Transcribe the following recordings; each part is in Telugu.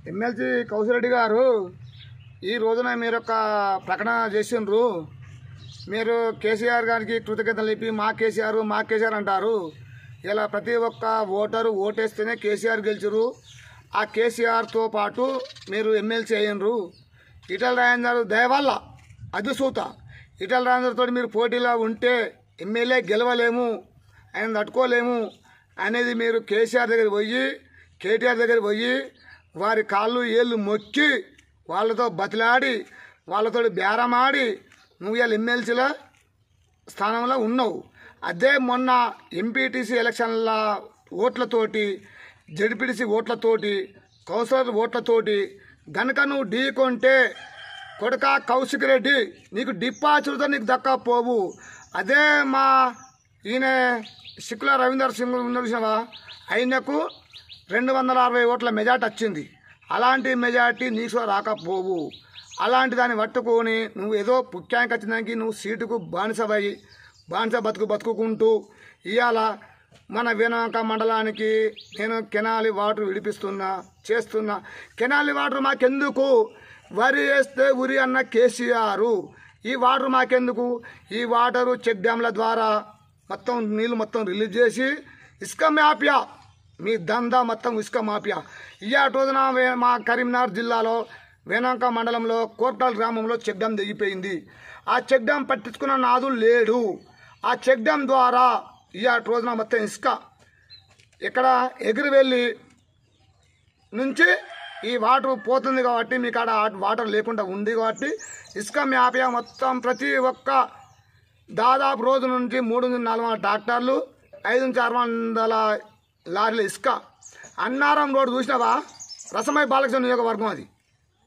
ఎమ్మెల్సీ కౌశిరెడ్డి గారు ఈ రోజున మీరు ఒక ప్రకటన చేసిండ్రు. మీరు కేసీఆర్ గారికి కృతజ్ఞతలు చెప్పి మా కేసీఆర్ అంటారు. ఇలా ప్రతి ఒక్క ఓటరు ఓటేస్తేనే కేసీఆర్ గెలిచారు. ఆ కేసీఆర్తో పాటు మీరు ఎమ్మెల్సీ అయ్యిండ్రు. ఈటెల రాజేందర్ దయవల్ల అదిసూత ఈటెల రాజేందర్తో మీరు పోటీలో ఉంటే ఎమ్మెల్యే గెలవలేము, ఆయన తట్టుకోలేము అనేది మీరు కేటీఆర్ దగ్గర పోయి వారి కాళ్ళు ఏళ్ళు మొక్కి వాళ్ళతో బతిలాడి వాళ్ళతో బేరమాడి నువ్వు ఇలా ఎమ్మెల్సీల స్థానంలో ఉన్నావు. అదే మొన్న ఎంపీటీసీ ఎలక్షన్ల ఓట్లతోటి, జడ్పీటీసీ ఓట్లతోటి, కౌన్సిలర్ ఓట్లతోటి గనక నువ్వు ఢీకొంటే కొడుక కౌశిక్ రెడ్డి నీకు డిపాజిట్తో నీకు దక్కపోవు. అదే మా ఈయన సిక్కుల రవీందర్ సింగ్ చూసినవా, ఆయనకు 260 ఓట్ల మెజార్టీ వచ్చింది. అలాంటి మెజార్టీ నీకు రాకపోవు. అలాంటి దాన్ని పట్టుకొని నువ్వు ఏదో పుక్కానికి వచ్చినానికి నువ్వు సీటుకు బానిస బతుకుంటూ ఇవాళ మన వేణాక మండలానికి నేను కెనాలి వాటర్ చేస్తున్నా. కెనాలి వాటర్ మాకెందుకు? వరి వేస్తే ఉరి అన్న కేసీఆర్. ఈ వాటర్ మాకెందుకు? ఈ వాటరు చెక్ డ్యాంల ద్వారా మొత్తం నీళ్ళు మొత్తం రిలీజ్ చేసి ఇసుక మాఫియా, మీ దందా మొత్తం ఇసుక మాఫియా. ఇవాటి రోజున మా కరీంనగర్ జిల్లాలో వేణాక మండలంలో కోర్టాల్ గ్రామంలో చెక్ డ్యామ్ దిగిపోయింది. ఆ చెక్ డ్యామ్ పట్టించుకున్న నాదులు లేడు. ఆ చెక్ డ్యామ్ ద్వారా ఇవాటి రోజున మొత్తం ఇసుక ఇక్కడ ఎగిరివెల్లి నుంచి ఈ వాటర్ పోతుంది కాబట్టి మీకు ఆడ వాటర్ లేకుండా ఉంది కాబట్టి ఇసుక మాఫియా మొత్తం ప్రతి ఒక్క దాదాపు రోజు నుంచి 300-400 ట్రాక్టర్లు, 500-600 లారీల ఇసుక. అన్నారం రోడ్డు చూసినావా? రసమయ బాలకృష్ణ నియోజకవర్గం అది.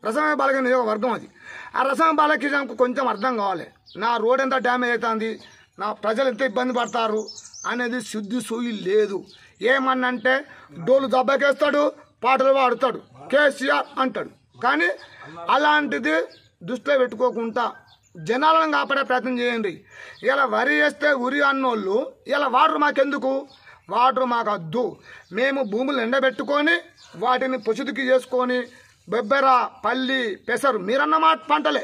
ఆ రసమయ బాలకృష్ణకు కొంచెం అర్థం కావాలి. నా రోడ్ ఎంత డ్యామేజ్ అవుతుంది, నా ప్రజలు ఎంత ఇబ్బంది పడతారు అనేది శుద్ధి సూయి లేదు. ఏమన్నంటే డోలు దెబ్బకేస్తాడు, పాటలు పాడుతాడు, కేసీఆర్ అంటాడు. కానీ అలాంటిది దృష్టిలో పెట్టుకోకుండా జనాలను కాపాడే ప్రయత్నం చేయండి. ఇలా వరి వేస్తే ఉరి అన్నోళ్ళు ఇలా వాటర్ మాకెందుకు? వాటర్ మాకు వద్దు. మేము భూములు ఎండబెట్టుకొని వాటిని పొసుదుకి చేసుకొని బెబ్బెర, పల్లి, పెసరు మీరన్నమాట పంటలే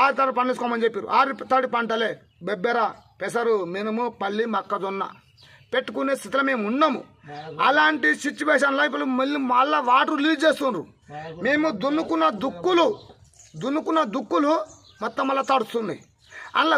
6 తడి పండించుకోమని చెప్పారు. 6 తడి పంటలే బెబ్బెర, పెసరు, మినుము, పల్లి, మొక్కజొన్న పెట్టుకునే స్థితిలో మేము ఉన్నాము. అలాంటి సిచ్యువేషన్లో ఇప్పుడు మళ్ళీ వాటర్ రిలీజ్ చేస్తున్నారు. మేము దున్నుకున్న దుక్కులు మొత్తం మళ్ళీ తడుస్తున్నాయి. అలా